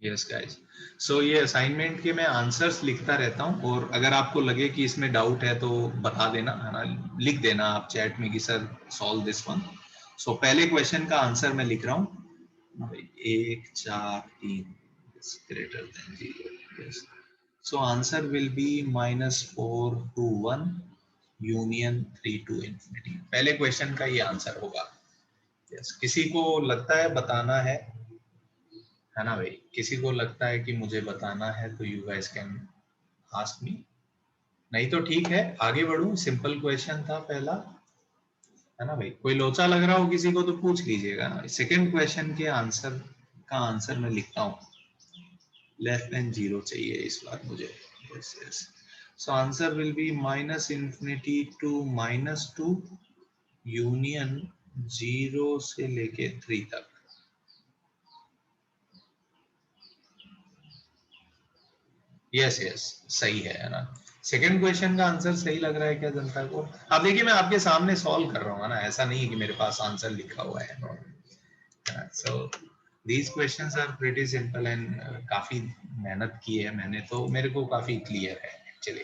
Yes guys, सो ये assignment के मैं आंसर्स लिखता रहता हूँ, और अगर आपको लगे कि इसमें डाउट है तो बता देना, है ना, लिख देना आप चैट में कि सर सॉल्व दिस वन। सो पहले क्वेश्चन का आंसर मैं लिख रहा हूँ, 1 4 3 greater than 0। Yes, so answer will be -4 to 1 union 3 to infinity। पहले क्वेश्चन का ये आंसर होगा। यस, किसी को लगता है बताना है ना भाई, किसी को लगता है कि मुझे बताना है तो you guys can ask me, नहीं तो ठीक है आगे बढ़ूं। सिंपल क्वेश्चन था पहला, है ना भाई। कोई लोचा लग रहा हो किसी को तो पूछ लीजिएगा ना। सेकंड क्वेश्चन के आंसर का आंसर मैं लिखता हूँ, लेस देन 0 चाहिए इस बार मुझे। Yes yes, so answer will be -infinity to -2 union 0 से लेके 3 तक। यस यस, सही है ना। सेकंड क्वेश्चन का आंसर सही लग रहा है क्या जनता को? अब देखिए मैं आपके सामने सॉल्व कर रहा हूँ ना, ऐसा नहीं है कि मेरे पास आंसर लिखा हुआ है। So these questions are pretty simple and काफी मेहनत की है मैंने, तो मेरे को काफी क्लियर है एक्चुअली।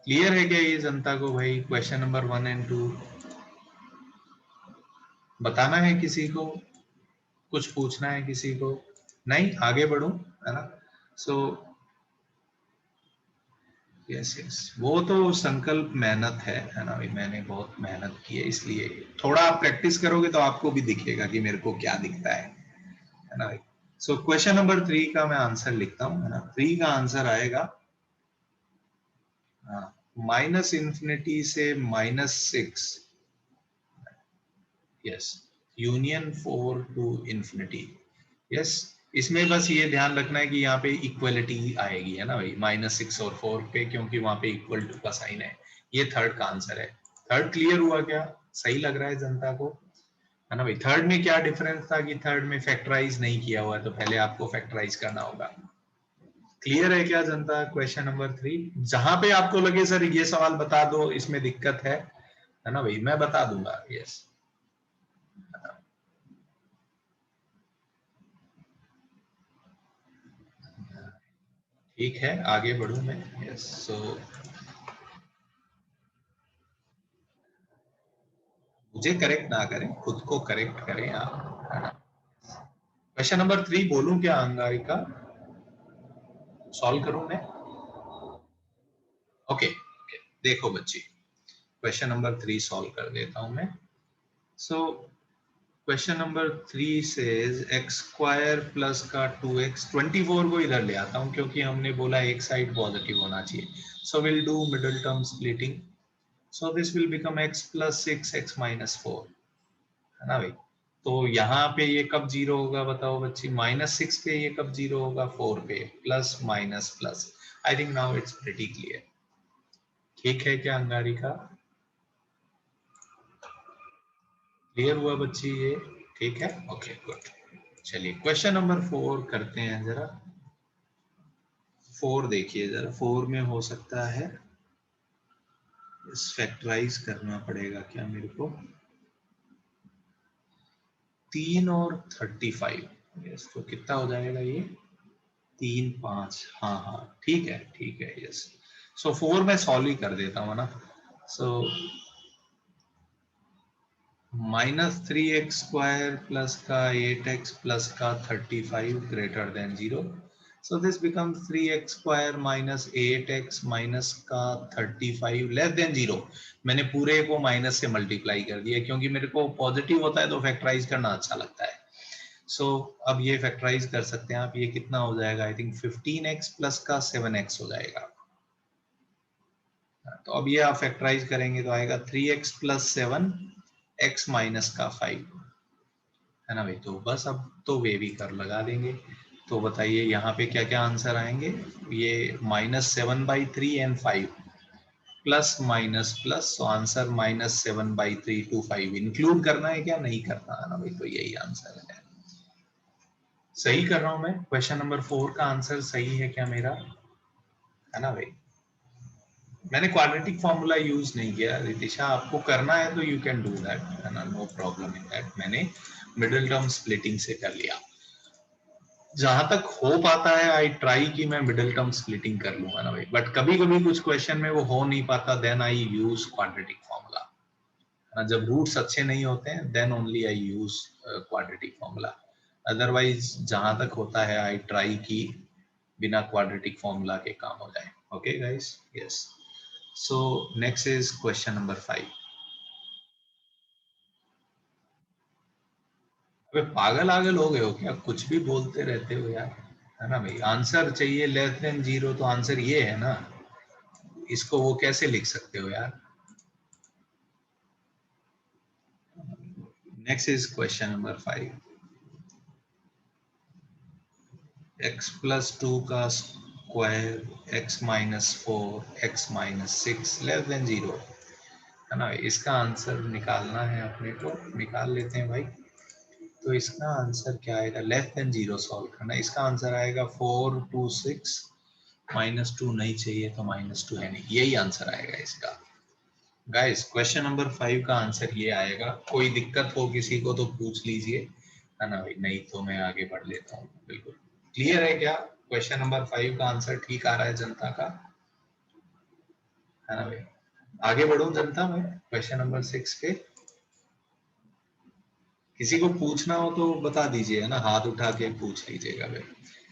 क्लियर है क्या ये जनता को भाई? क्वेश्चन नंबर 1 and 2 बताना है किसी को, कुछ पूछना है किसी को? नहीं, आगे बढ़ूं, है ना। सो यस यस, वो तो संकल्प मेहनत है ना भाई, मैंने बहुत मेहनत की है, इसलिए थोड़ा आप प्रैक्टिस करोगे तो आपको भी दिखेगा कि मेरे को क्या दिखता है ना भाई। सो क्वेश्चन नंबर 3 का मैं आंसर लिखता हूँ, है ना। 3 का आंसर आएगा -infinity से -6, yes, union 4 to infinity। Yes, इसमें बस ये ध्यान रखना है कि यहाँ पे इक्वलिटी आएगी, है ना भाई, -6 और 4 पे, क्योंकि वहां पे इक्वल टू का साइन है। ये थर्ड का आंसर है। थर्ड क्लियर हुआ क्या? सही लग रहा है जनता को, है ना भाई। थर्ड में क्या डिफरेंस था कि थर्ड में फैक्टराइज नहीं किया हुआ है, तो पहले आपको फैक्टराइज करना होगा। क्लियर है क्या जनता? क्वेश्चन नंबर 3, जहां पे आपको लगे सर ये सवाल बता दो, इसमें दिक्कत है ना भाई, मैं बता दूंगा। यस, ठीक है, आगे बढ़ू मैं। यस, सो मुझे करेक्ट ना करें, खुद को करेक्ट करें आप, है ना। क्वेश्चन नंबर 3 बोलूं क्या अंगारिका? सॉल्व करूं मैं? ओके ओके, देखो बच्ची, क्वेश्चन नंबर 3 सॉल्व कर देता हूं मैं। So question number 3 says x square plus का 2x, 24 को इधर ले आता हूं क्योंकि हमने बोला एक साइड पॉजिटिव होना चाहिए। So will do middle term splitting, so this will become x plus 6 x minus 4, है ना भाई। तो यहाँ पे ये कब जीरो होगा बताओ बच्ची? -6 पे ये कब जीरो होगा? 4 पे, plus minus plus. I think now it's pretty clear. ठीक है क्या अंगारिका? क्लियर हुआ बच्ची ये? ठीक है, ओके गुड। चलिए क्वेश्चन नंबर 4 करते हैं जरा। 4 देखिए जरा, 4 में हो सकता है इस फैक्टराइज करना पड़ेगा क्या मेरे को? 3 और 35, यस, तो कितना हो जाएगा ये? 3 5, हाँ हाँ, ठीक है, यस। सो 4 मैं सॉल्व ही कर देता हूँ ना। सो -3x² प्लस का 8x प्लस का 35 greater than 0। So this become 3x² minus 8x minus का 35 लेस देन 0। मैंने पूरे को माइनस से मल्टीप्लाई कर दिया क्योंकि मेरे को पॉजिटिव होता है तो फैक्टराइज करना अच्छा लगता है। सो अब ये फैक्टराइज कर सकते हैं आप, ये कितना हो जाएगा? आई थिंक 15x प्लस का 7x हो जाएगा। तो अब ये आप फैक्टराइज करेंगे तो आएगा 3x प्लस 7 x माइनस का 5, है ना भाई। तो बस अब तो वे भी कर लगा देंगे। तो बताइए यहाँ पे क्या क्या आंसर आएंगे? ये -7/3 एंड 5 प्लस माइनस प्लस, तो आंसर -7/3 to 5। इंक्लूड करना है क्या? नहीं करना, है ना भाई, तो यही आंसर है। सही कर रहा हूं मैं? क्वेश्चन नंबर 4 का आंसर सही है क्या मेरा, है ना भाई? मैंने क्वाड्रेटिक फॉर्मूला यूज नहीं किया रितिशा, आपको करना है तो यू कैन डू दैट, है ना, नो प्रॉब्लम इन दैट। मैंने मिडिल टर्म स्प्लिटिंग से कर लिया। जहां तक हो पाता है आई ट्राई कि मैं मिडिल टर्म स्प्लिटिंग कर लूंगा ना भाई, बट कभी कभी कुछ क्वेश्चन में वो हो नहीं पाता, then I use quadratic formula. जब रूट्स अच्छे नहीं होते हैं then only I use quadratic formula. Otherwise जहां तक होता है आई ट्राई कि बिना क्वाड्रेटिक फॉर्मूला के काम हो जाए। Okay guys, yes. So next is question number 5। अबे पागल आगल हो गए हो क्या, कुछ भी बोलते रहते हो यार, है ना भाई। आंसर चाहिए लेस देन 0, तो आंसर ये है ना, इसको वो कैसे लिख सकते हो यार। Next is question number 5। x plus 2 का square x minus 4 x minus 6 less than 0, है ना। इसका आंसर निकालना है अपने को, निकाल लेते हैं भाई। तो इसका आंसर क्या आएगा, लेस देन 0 सॉल्व करना। इसका आंसर आएगा 4 2 6, -2 नहीं चाहिए तो -2 है नहीं, यही आंसर आएगा इसका। गाइस क्वेश्चन नंबर 5 का आंसर ये आएगा। कोई दिक्कत हो किसी को तो पूछ लीजिए, है ना भाई, नहीं तो मैं आगे बढ़ लेता हूँ। बिल्कुल क्लियर है क्या, क्वेश्चन नंबर 5 का आंसर ठीक आ रहा है जनता का, है ना भाई। आगे बढ़ूं जनता में क्वेश्चन नंबर 6 पे, किसी को पूछना हो तो बता दीजिए, है ना, हाथ उठा के पूछ लीजिएगा भाई।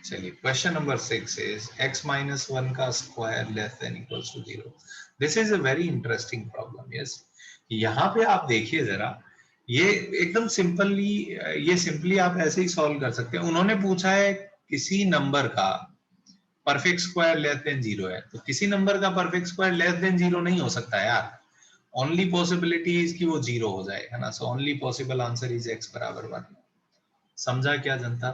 चलिए question number 6 is x minus 1 का square less than equals to 0। This is a very interesting problem. Yes, यहाँ पे आप देखिए जरा, ये एकदम सिंपली, ये सिंपली आप ऐसे ही सॉल्व कर सकते हैं। उन्होंने पूछा है किसी नंबर का परफेक्ट स्क्वायर लेस देन 0 है, तो किसी नंबर का परफेक्ट स्क्वायर लेस देन 0 नहीं हो सकता यार। ओनली पॉसिबिलिटी इज कि वो 0 हो जाए, है ना। So only possible answer is x बराबर 1। समझा क्या जनता,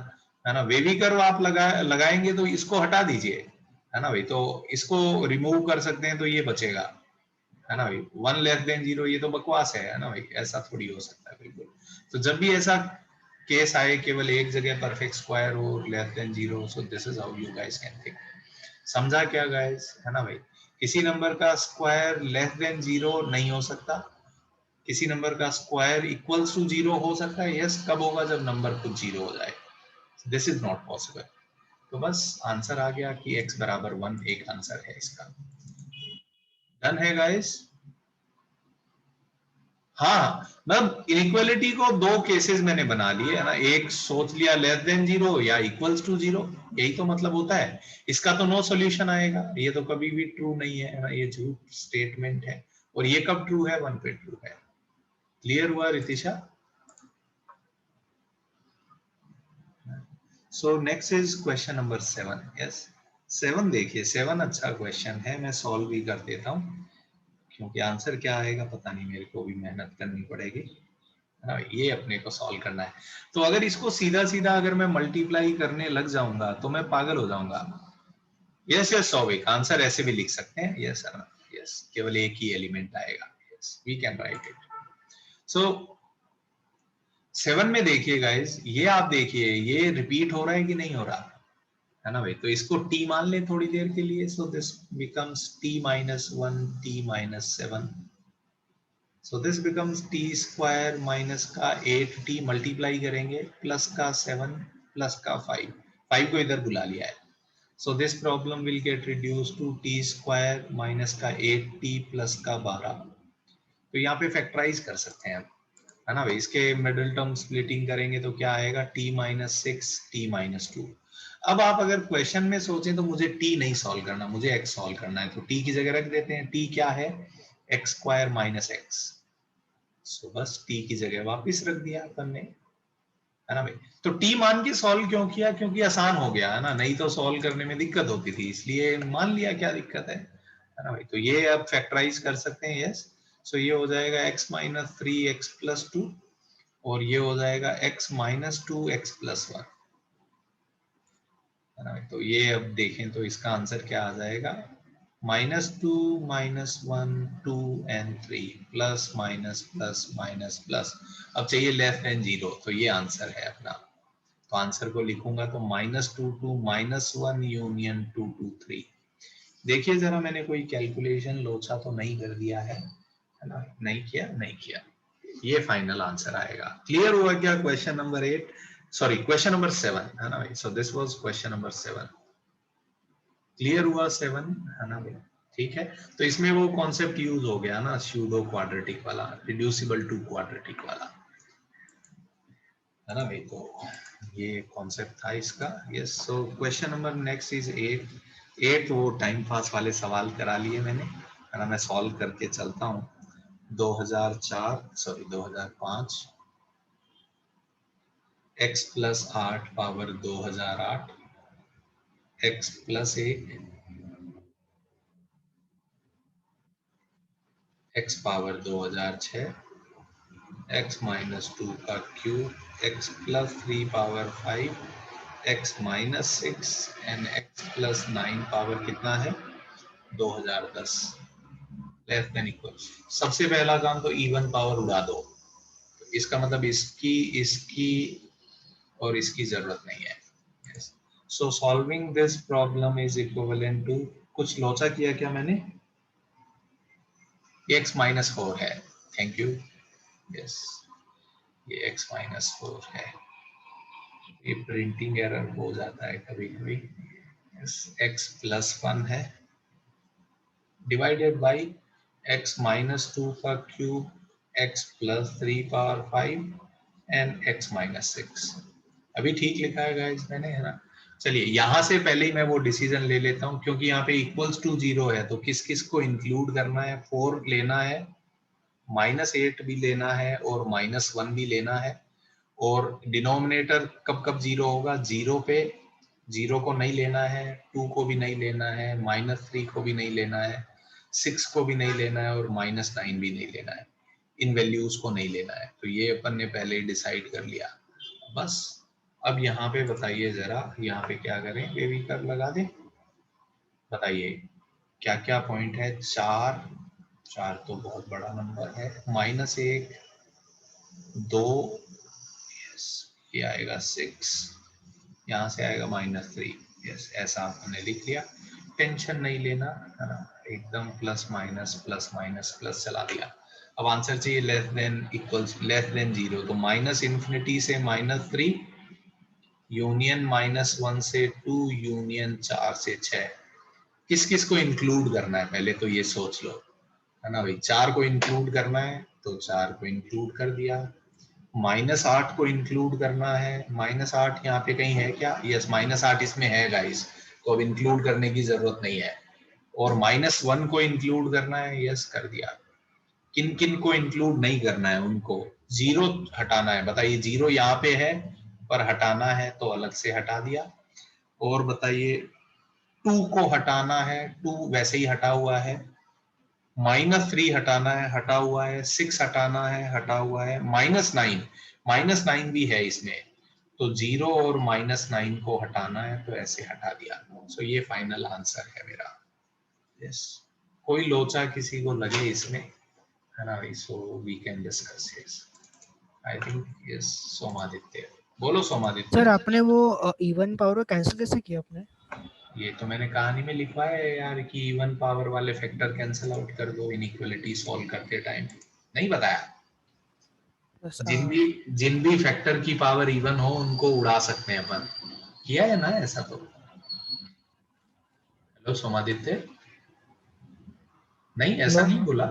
है ना। वेवी कर्व आप लगाएंगे तो इसको हटा दीजिए, है ना भाई, तो इसको रिमूव कर सकते हैं तो ये बचेगा, है ना भाई। 1 लेस देन 0 ये तो बकवास है ना भाई, ऐसा थोड़ी हो सकता है बिल्कुल। तो जब भी ऐसा केस आए केवल एक जगह परफेक्ट स्क्वायर हो less than 0, so this is how you guys can think. समझा क्या गाइस, है ना भाई। किसी नंबर का स्क्वायर लेस देन 0 नहीं हो सकता, किसी नंबर का स्क्वायर इक्वल्स टू 0 हो सकता है। यस, कब होगा, जब नंबर खुद 0 हो जाए। This is not possible. तो बस आंसर आ गया कि x बराबर 1 एक आंसर है इसका। डन है गाइस। हाँ, मतलब इनइक्वालिटी को दो केसेस मैंने बना लिए, है ना। एक सोच लिया लेस देन 0 या इक्वल्स टू 0, यही तो मतलब होता है। इसका तो नो सॉल्यूशन आएगा, ये तो कभी भी ट्रू नहीं है ना, ये झूठ स्टेटमेंट है। और ये कब ट्रू है, 1 पे ट्रू है। क्लियर हुआ Ritisha. So next is question number 7। Yes, 7 देखिए, 7 अच्छा क्वेश्चन है, मैं सॉल्व भी कर देता हूँ, क्योंकि आंसर क्या आएगा पता नहीं, मेरे को भी मेहनत करनी पड़ेगी, है ना। ये अपने को सॉल्व करना है। तो अगर इसको सीधा सीधा अगर मैं मल्टीप्लाई करने लग जाऊंगा तो मैं पागल हो जाऊंगा। यस यस सौविक, आंसर ऐसे भी लिख सकते हैं। यस सर, यस, केवल एक ही एलिमेंट आएगा। Yes, we can write it. So 7 में देखिए गाइस, ये आप देखिए, ये रिपीट हो रहा है कि नहीं हो रहा, है ना भाई। तो इसको t मान ले थोड़ी देर के लिए। So this becomes t minus 1 t minus 7। So this becomes t square minus का 8t मल्टीप्लाई करेंगे प्लस का 7 प्लस का 5, 5 को इधर बुला लिया है। So this problem will get reduce to t square minus का 8t प्लस का 12। तो यहाँ पे फैक्टराइज कर सकते हैं, है ना भाई। इसके मिडिल टर्म स्प्लिटिंग करेंगे तो क्या आएगा, t माइनस 6 t माइनस 2। अब आप अगर क्वेश्चन में सोचें तो मुझे t नहीं सॉल्व करना, मुझे x सॉल्व करना है, तो t की जगह रख देते हैं। t क्या है, x स्क्वायर माइनस x। सो बस t की जगह वापस रख दिया अपन ने, है ना भाई। तो t मान के सॉल्व क्यों किया, क्योंकि आसान हो गया, है ना। नहीं तो सॉल्व करने में दिक्कत होती थी, इसलिए मान लिया, क्या दिक्कत है ना भाई। तो ये अब फैक्टराइज कर सकते हैं। यस, सो ये हो जाएगा x माइनस 3x प्लस 2, और ये हो जाएगा x माइनस 2x प्लस 1, है ना। तो ये अब देखें तो इसका आंसर क्या आ जाएगा, -2 -1 2 and 3 plus minus plus minus plus. अब चाहिए लेस देन 0, तो ये आंसर है अपना। तो आंसर को लिखूंगा तो -2 2 -1 यूनियन 2 2 3। देखिए जरा, मैंने कोई कैलकुलेशन लोचा तो नहीं कर दिया है ना। नहीं किया, नहीं किया। ये फाइनल आंसर आएगा। क्लियर हुआ क्या question number 8। Sorry question number 7 है ना भाई. So this was question number 7. Clear हुआ 7 है ना भाई. ठीक है. तो इसमें वो कॉन्सेप्ट यूज हो गया ना, स्यूडो क्वाड्रेटिक वाला, रिड्यूसिबल टू क्वाड्रेटिक वाला, है ना भाई. तो ये कॉन्सेप्ट था इसका. Yes. So question number next is 8. वो टाइम पास वाले सवाल करा लिए मैंने, है ना. मैं सॉल्व करके चलता हूँ. 2005 x plus 8 power 2008 x plus 1 x power 2006 x minus 2 का cube x plus 3 power 5 x minus 6 and x plus 9 power कितना है 2010 लेस देन इक्वल. सबसे पहला काम तो इवन पावर उड़ा दो. तो इसका मतलब इसकी इसकी और इसकी जरूरत नहीं है. So solving this problem is equivalent to, कुछ लोचा किया क्या मैंने, ये x माइनस 4 है. Thank you. यस, ये x माइनस 4 है. ये प्रिंटिंग एरर हो जाता है कभी कभी. x प्लस 1 है डिवाइडेड बाई x माइनस 2 का cube x plus 3 power 5 and x minus 6. अभी ठीक लिखा है गाइस मैंने, है ना. चलिए यहां से पहले ही मैं वो डिसीजन ले लेता हूं, क्योंकि यहाँ पे इक्वल्स टू 0 है, तो किस किस को इंक्लूड करना है. 4 लेना है, -8 भी लेना है और -1 भी लेना है. और डिनोमिनेटर कब कब 0 होगा, 0 पे 0 को नहीं लेना है, 2 को भी नहीं लेना है, -3 को भी नहीं लेना है, 6 को भी नहीं लेना है और -9 भी नहीं लेना है. इन वैल्यूज को नहीं लेना है. तो ये अपन ने पहले ही डिसाइड कर लिया बस. अब यहाँ पे बताइए जरा, यहाँ पे क्या करें, बेबी कर लगा दे. बताइए क्या क्या पॉइंट है. 4 तो बहुत बड़ा नंबर है. -1 2, यस, ये आएगा 6, यहाँ से आएगा -3. यस, ऐसा आपने लिख लिया. टेंशन नहीं लेना, है ना. एकदम प्लस माइनस प्लस चला दिया. अब आंसर चाहिए less than equals less than 0. तो माइनस इन्फिनिटी से -3 यूनियन -1 से 2 यूनियन 4 से 6. किस किस को इंक्लूड करना है पहले तो ये सोच लो, है ना भाई. 4 को इंक्लूड करना है तो 4 को इंक्लूड कर दिया. -8 को इंक्लूड करना है. -8 यहाँ पे कहीं है क्या, यस, -8 इसमें है गाइस, तो अब इंक्लूड करने की जरूरत नहीं है. और -1 को इंक्लूड करना है, यस कर दिया. किन किन को इंक्लूड नहीं करना है, उनको 0 हटाना है. बताइए 0 यहाँ पे है पर हटाना है तो अलग से हटा दिया. और बताइए 2 को हटाना है, 2 वैसे ही हटा हुआ है. -3 हटाना है, हटा हुआ है. 6 हटाना है, हटा हुआ है. -9 भी है इसमें, तो 0 और -9 को हटाना है तो ऐसे हटा दिया. सो ये फाइनल आंसर है मेरा. यस. कोई लोचा किसी को लगे इसमें, है ना भाई. So we can discuss. Yes, I think. Yes, Somaditya, बोलो सर सोमादित्य. आपने वो इवन पावर को कैंसिल कैसे किया आपने? ये तो मैंने कहानी में लिखवाया है यार कि इवन पावर वाले फैक्टर कैंसिल आउट कर दो इनइक्वालिटी सॉल्व करते टाइम. नहीं बताया. बस जिन भी फैक्टर की पावर इवन हो उनको उड़ा सकते हैं अपन. किया है ना ऐसा तो. हेलो सोमादित्य. नहीं ऐसा हेलो नहीं बोला,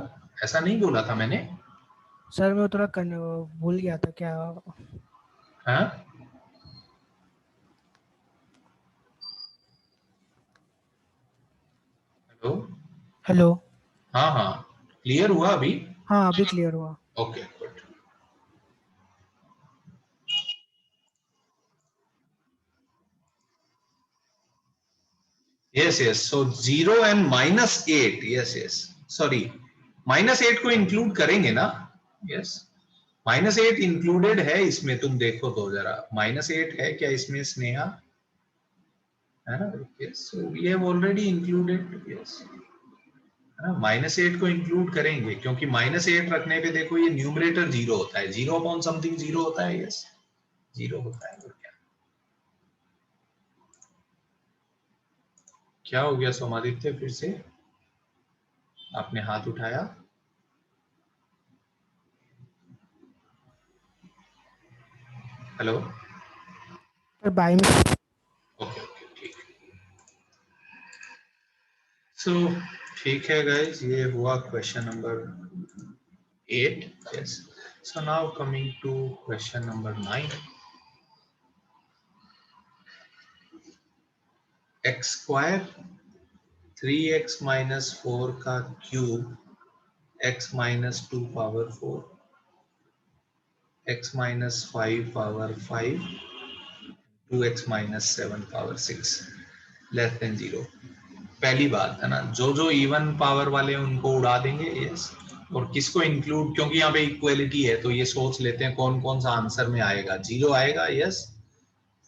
ऐसा नहीं बोला था मैंने. सर, मैं थोड़ा भूल गया था क्या। हाँ. हेलो. हेलो। हाँ हाँ, क्लियर हुआ अभी. हाँ अभी क्लियर हुआ। Okay good. Yes yes. So 0 and -8. Yes yes. Sorry, -8 को इंक्लूड करेंगे ना. यस, -8 इंक्लूडेड है इसमें. तुम देखो तो जरा, -8 है क्या इसमें स्नेहा, है ना. Yes, we have already included. Yes, -8 को इंक्लूड करेंगे क्योंकि -8 रखने पे देखो ये न्यूमरेटर 0 होता है. 0 अपॉन समथिंग 0 होता है. यस, 0 होता है. और क्या क्या हो गया सोमादित्य, फिर से आपने हाथ उठाया. हेलो. सर बाय में। ओके ओके ठीक। सो ठीक है गाइस, ये हुआ question number 8. Yes, so now coming to question number 9. X square 3x minus 4 का cube x minus 2 power 4 x minus 5 power 5 2x minus 7 power 6 less than 0. पहली बात है ना, जो जो इवन पावर वाले हैं उनको उड़ा देंगे. यस, और किसको इंक्लूड, क्योंकि यहाँ पे इक्वलिटी है तो ये सोच लेते हैं कौन कौन सा आंसर में आएगा. 0 आएगा, यस.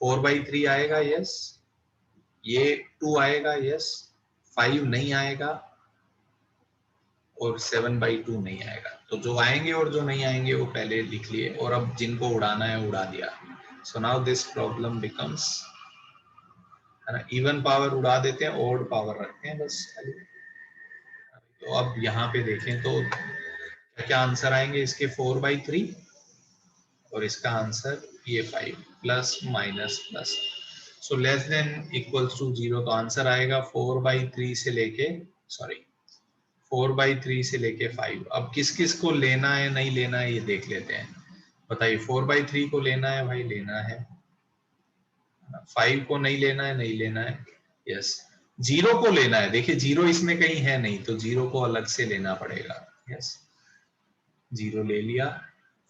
4/3 आएगा, यस. ये 2 आएगा, यस. 5 नहीं आएगा और 7/2 नहीं आएगा. तो जो आएंगे और जो नहीं आएंगे वो पहले लिख लिए, और अब जिनको उड़ाना है उड़ा दिया. So now this problem becomes, है ना, इवन पावर उड़ा देते हैं, ओड पावर रखते हैं बस. तो अब यहाँ पे देखें तो क्या आंसर आएंगे इसके. 4/3 और इसका आंसर ये 5 plus minus plus. So less than equals to 0. तो आंसर आएगा 4/3 से लेके, सॉरी 4/3 से लेके 5. अब किस किस को लेना है नहीं लेना है ये देख लेते हैं. बताइए, 4/3 को लेना है भाई, लेना है. 5 को नहीं लेना है, नहीं लेना है. यस, 0 को लेना है. देखिए 0 इसमें कहीं है नहीं, तो 0 को अलग से लेना पड़ेगा. यस, 0 ले लिया.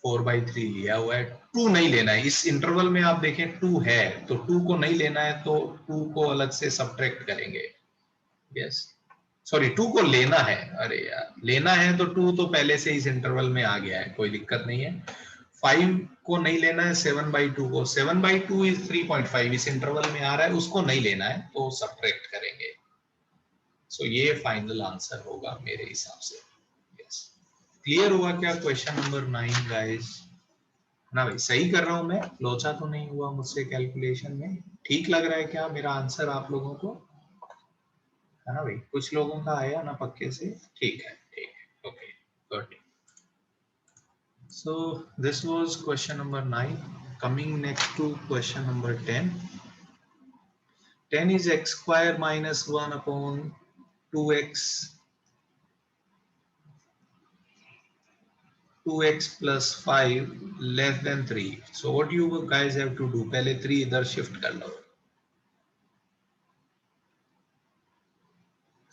4/3 लिया हुआ है. 2 नहीं लेना है. इस इंटरवल में आप देखें 2 है, तो 2 को नहीं लेना है, तो 2 को अलग से सब्ट्रैक्ट करेंगे. यस, सॉरी 2 को लेना है. अरे यार, लेना है तो 2 तो पहले से इस इंटरवल में आ गया है, कोई दिक्कत नहीं है. 5 को नहीं लेना है. 7/2 को, 7/2 इज 3.5 इस इंटरवल में आ रहा है, उसको नहीं लेना है तो सब्ट्रैक्ट करेंगे. सो ये फाइनल आंसर होगा मेरे हिसाब से. यस, क्लियर हुआ क्या क्वेश्चन नंबर 9 गाइस? ना भाई, सही कर रहा हूं मैं? लोचा तो नहीं हुआ मुझसे कैलकुलेशन में? ठीक लग रहा है क्या मेरा आंसर आप लोगों को? है ना भाई, कुछ लोगों का आया ना पक्के से. ठीक है, ठीक है, okay, good. So this was question number 9. Coming next to question number 10. 10 is x square minus 1 upon 2x 2x plus 5 less than 3. So what you guys have to do, पहले 3 इधर शिफ्ट कर लो.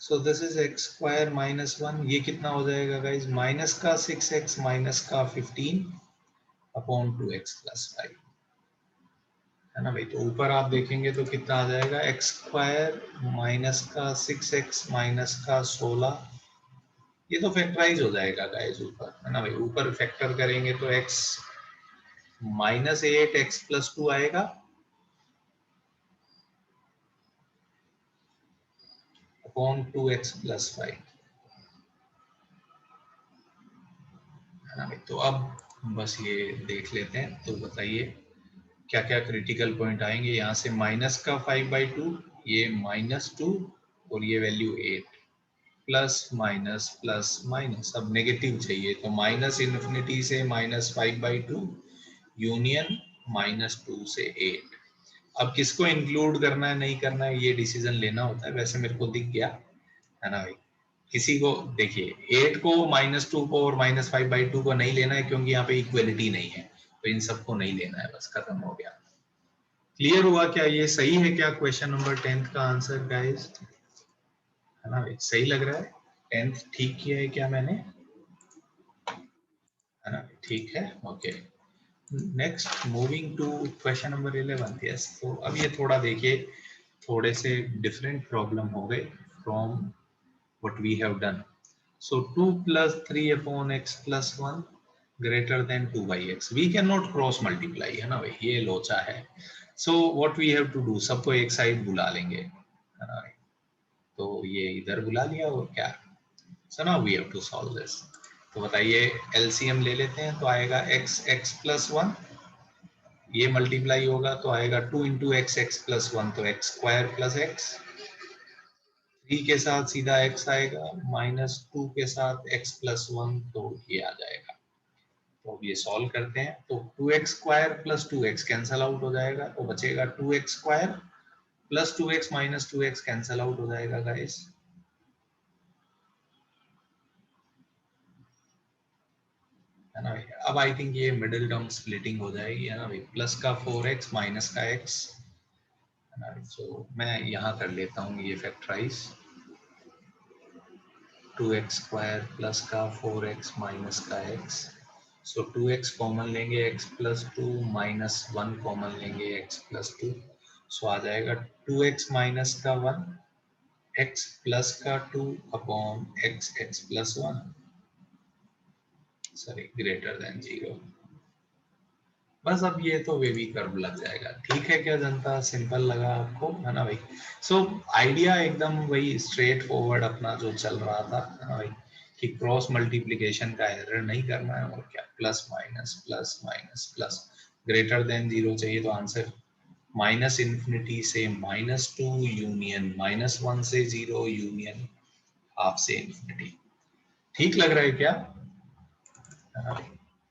So this is x square minus 1. ये कितना हो जाएगा guys? Minus का 6x minus का 15 upon 2x plus 5, है ना भाई. तो ऊपर आप देखेंगे तो कितना आ जाएगा, एक्स स्क्वायर माइनस का 6x माइनस का 16. ये तो फैक्टराइज हो जाएगा गाइस ऊपर, है ना भाई. ऊपर फैक्टर करेंगे तो x माइनस 8x प्लस 2 आएगा अपॉन 2x प्लस 5, है ना भाई. तो अब बस ये देख लेते हैं. तो बताइए क्या क्या क्रिटिकल पॉइंट आएंगे. यहाँ से माइनस का 5/2, ये -2 और ये value 8, plus minus plus minus. अब नेगेटिव चाहिए तो माइनस इन्फिनिटी से -5/2 यूनियन -2 से 8. अब किसको इंक्लूड करना है नहीं करना है ये डिसीजन लेना होता है. वैसे मेरे को दिख गया, है ना भाई. किसी को देखिए 8 को -2 को और -5/2 को नहीं लेना है, क्योंकि यहाँ पे इक्वलिटी नहीं है, तो इन सबको नहीं लेना है. बस खत्म हो गया. क्लियर हुआ क्या? ये सही है क्या क्वेश्चन नंबर 10 का आंसर गाइस? है ना भाई, सही लग रहा है? 10th ठीक किया है क्या मैंने? है ना, ठीक है, okay. Next moving to question number 11. Yes, तो अब ये थोड़ा देखिए, थोड़े से डिफरेंट प्रॉब्लम हो गए from what we have done. So 2 + 3 upon x + 1 greater than 2/x. We can not cross multiply, है ना भाई, ये लोचा है. So what we have to do, सबको एक साइड बुला लेंगे, है ना भाई. तो ये इधर बुला लिया और क्या. So now we have to solve this. तो बताइए, एलसीएम ले लेते हैं तो आएगा x + 1, ये मल्टीप्लाई होगा तो आएगा 2 × x + 1, तो x² + x. 3 के साथ सीधा x आएगा, -2 के साथ x + 1, तो ये आ जाएगा. तो अब ये सॉल्व करते हैं, तो 2x square plus 2x cancel out हो जाएगा, तो बचेगा 2x square plus 2x minus 2x cancel out हो जाएगा गाइस। है ना भाई, अब आई थिंक ये मिडिल टर्म स्प्लिटिंग हो जाएगी, है ना भाई, प्लस का 4x माइनस का x, है ना। सो मैं यहाँ कर लेता हूँ ये फैक्टराइज, 2x स्क्वायर प्लस का 4x माइनस का x, सो 2x कॉमन लेंगे x प्लस 2 माइनस 1 कॉमन लेंगे x प्लस 2, सो आ जाएगा 2x माइनस का 1 x प्लस का 2 upon x x plus 1, sorry greater than 0। बस अब ये तो वेवी कर्व लग जाएगा, ठीक है क्या जनता, सिंपल लगा आपको, है ना भाई। सो आइडिया एकदम वही स्ट्रेट फॉरवर्ड अपना जो चल रहा था, है ना भाई, कि क्रॉस मल्टीप्लिकेशन का एरर नहीं करना है, और क्या plus minus plus minus plus, greater than 0 चाहिए, तो आंसर माइनस इन्फिनिटी से -2 यूनियन -1 से 0 यूनियन हाफ से इन्फिनिटी। ठीक लग रहा है क्या?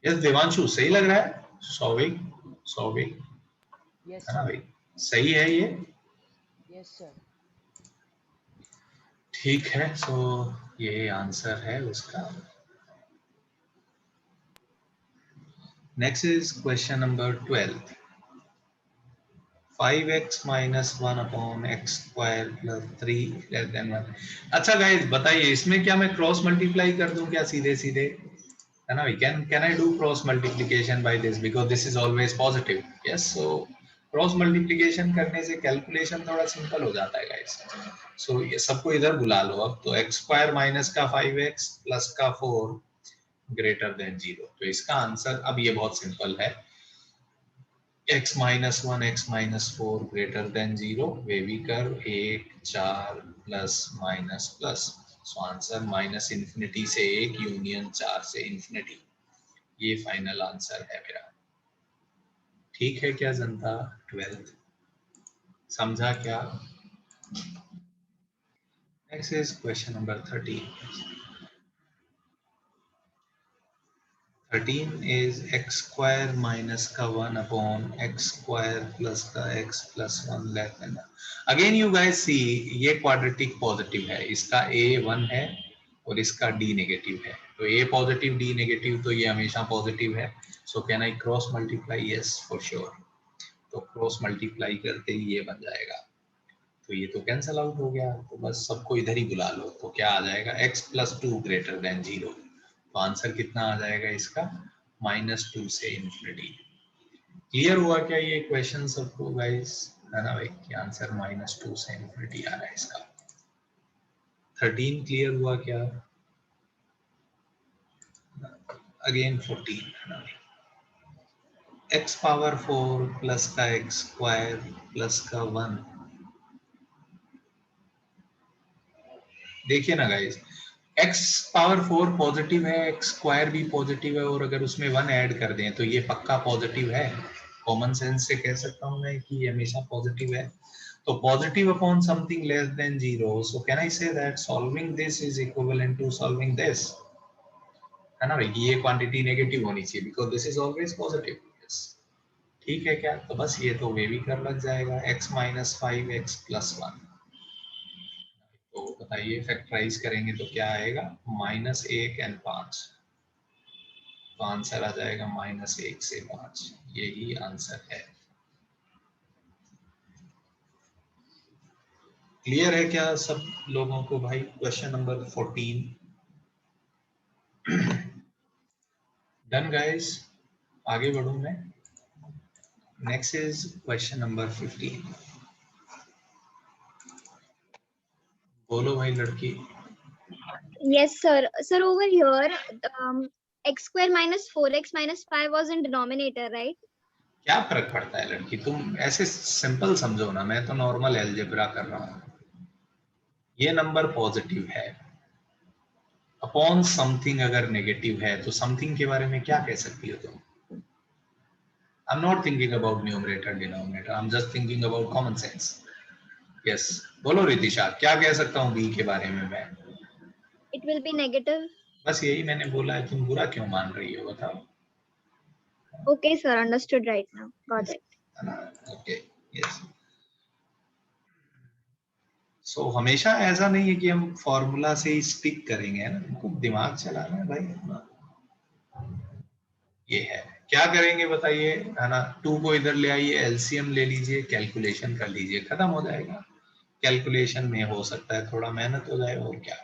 यस देवांशु, सही लग रहा है? सौविक, सौविक, यस है ना सर। भाई, सही है ये? Yes sir. ठीक है, सो ये आंसर है उसका। Next is question number 12, 5x minus 1 upon x square plus 3 less than 1। अच्छा गाइस बताइए, इसमें क्या मैं क्रॉस मल्टीप्लाई कर दूं क्या सीधे सीधे, है ना भाई, can I do cross multiplication by this, because this is always positive. Yes, so cross multiplication करने से कैलकुलेशन थोड़ा सिंपल हो जाता है गाइस। सो ये सबको इधर बुला लो अब, तो एक्स स्क्वायर माइनस का 5x प्लस का 4 ग्रेटर देन 0, तो इसका आंसर अब ये बहुत सिंपल है, x minus 1 x minus 4 greater than 0, वे भी कर 1 4 plus minus plus, so answer minus infinity से 1 यूनियन 4 से इन्फिनिटी, ये फाइनल आंसर है मेरा। ठीक है क्या जनता, 12th समझा क्या? Next is question number 13। 13 is x square minus का 1 upon x square plus का x plus 1 less than। Again you guys see ये quadratic positive है, इसका a 1 है और इसका d नेगेटिव है, तो a पॉजिटिव d नेगेटिव, तो ये हमेशा पॉजिटिव है। सो can I cross multiply? Yes for sure, तो क्रॉस मल्टीप्लाई करते ही ये बन जाएगा, तो ये तो कैंसल आउट हो गया, तो बस सबको इधर ही बुला लो, तो क्या आ जाएगा x प्लस 2 ग्रेटर देन 0, तो आंसर कितना आ जाएगा इसका -2 से इन्फिनिटी। क्लियर हुआ क्या ये क्वेश्चन सबको गाइस, है ना भाई, कि आंसर -2 से इन्फिनिटी आ रहा है इसका। 13 क्लियर हुआ क्या? अगेन 14, है ना भाई, x पावर 4 प्लस का x स्क्वायर प्लस का 1, देखिए ना गाइस, x पावर 4 पॉजिटिव है, x स्क्वायर भी पॉजिटिव है, और अगर उसमें 1 ऐड कर दें तो ये पक्का पॉजिटिव है, कॉमन सेंस से कह सकता हूं मैं कि ये हमेशा पॉजिटिव है, तो positive upon something less than 0, so can I say that solving this is equivalent to solving this, है ना भाई, ये क्वांटिटी नेगेटिव होनी चाहिए because this is always positive. Yes, ठीक है क्या, तो बस ये तो वे भी कर लग जाएगा, x माइनस 5x प्लस 1, तो बताइए फैक्टराइज करेंगे तो क्या आएगा, -1 एंड 5, तो आंसर आ जाएगा -1 से 5, यही आंसर है। क्लियर है क्या सब लोगों को भाई? क्वेश्चन नंबर 14 डन गाइस, आगे बढ़ूं मैं। नेक्स्ट इज क्वेश्चन नंबर 15, बोलो भाई लड़की। Yes, sir. Sir, over here, x square minus 4x minus 5 was in denominator, right? क्या फर्क पड़ता है लड़की, तुम ऐसे सिंपल समझो ना, मैं तो नॉर्मल अलजेब्रा कर रहा हूँ, ये नंबर पॉजिटिव है, अपॉन समथिंग अगर नेगेटिव है तो समथिंग के बारे में क्या कह सकती हो तुम? I am not thinking about numerator denominator, I am just thinking about common sense. Yes, बोलो रितिशा, क्या कह सकता हूँ बी के बारे में मैं? It will be negative. बस यही मैंने बोला है, तुम बुरा क्यों मान रही हो बताओ? Okay, sir. Understood right now. Got it. है ना? Okay, yes. सो हमेशा ऐसा नहीं है कि हम फॉर्मूला से ही स्टिक करेंगे, है ना, हमको दिमाग चलाना है भाई अपना। ये है, क्या करेंगे बताइए, है ना, 2 को इधर ले आइए, एलसीएम ले लीजिए, कैलकुलेशन कर लीजिए, खत्म हो जाएगा। कैलकुलेशन में हो सकता है थोड़ा मेहनत हो जाए, और क्या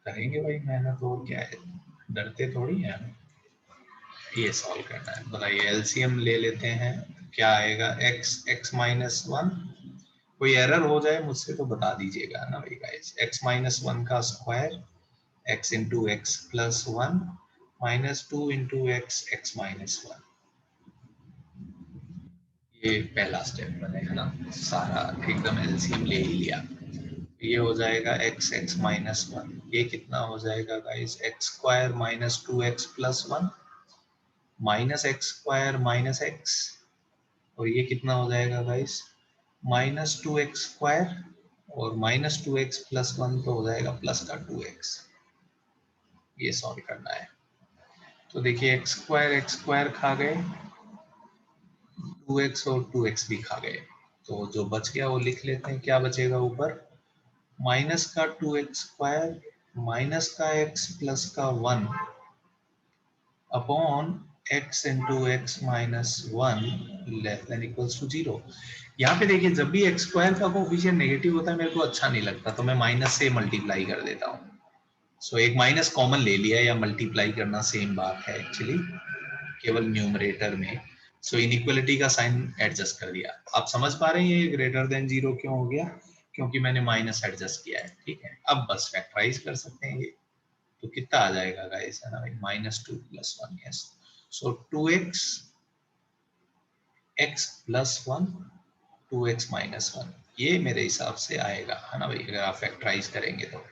करेंगे भाई, मेहनत और क्या है, डरते थोड़ी हैं हम। ये सॉल्व करना है, बताइए एलसीएम ले लेते हैं, क्या आएगा, x माइनस वन। कोई एरर हो जाए मुझसे तो बता दीजिएगा ना भाई गाइस। x माइनस वन का square, x into x plus one minus two into x minus one. ये पहला स्टेप बनेगा ना, सारा एकदम एलसीएम ले ही लिया। ये हो जाएगा x माइनस वन, ये कितना हो जाएगा guys, x square minus two x plus one minus x square minus x, और ये कितना हो जाएगा guys, minus two x square, और minus two x plus one तो हो जाएगा प्लस का टू एक्स। ये सॉल्व करना है। तो देखिए एक्स स्क्वायर खा गए, टू एक्स और टू एक्स भी खा गए, तो जो बच गया वो लिख लेते हैं, क्या बचेगा ऊपर, माइनस का टू एक्स स्क्वायर माइनस का एक्स प्लस का one upon x into x minus one less than equals to zero. यहाँ पे देखिए जब भी एक्स स्क्वायर का कोफिशिएंट नेगेटिव होता है मेरे को अच्छा नहीं लगता, तो मैं माइनस से मल्टीप्लाई कर देता हूँ। सो एक माइनस कॉमन ले लिया, या मल्टीप्लाई करना सेम बात है एक्चुअली, केवल न्यूमरेटर में। सो इनइक्वालिटी का साइन एडजस्ट कर दिया। आप समझ पा रहे हैं ये ग्रेटर देन जीरो क्यों हो गया, क्योंकि मैंने माइनस एडजस्ट किया है, ठीक है। अब बस फैक्टराइज कर सकते हैं ये, तो कितना आ जाएगा गाइस, है ना भाई, minus two plus one, yes. So two x x plus one, two x minus one, ये मेरे हिसाब से आएगा, है ना भाई, अगर आप फैक्टराइज करेंगे तो।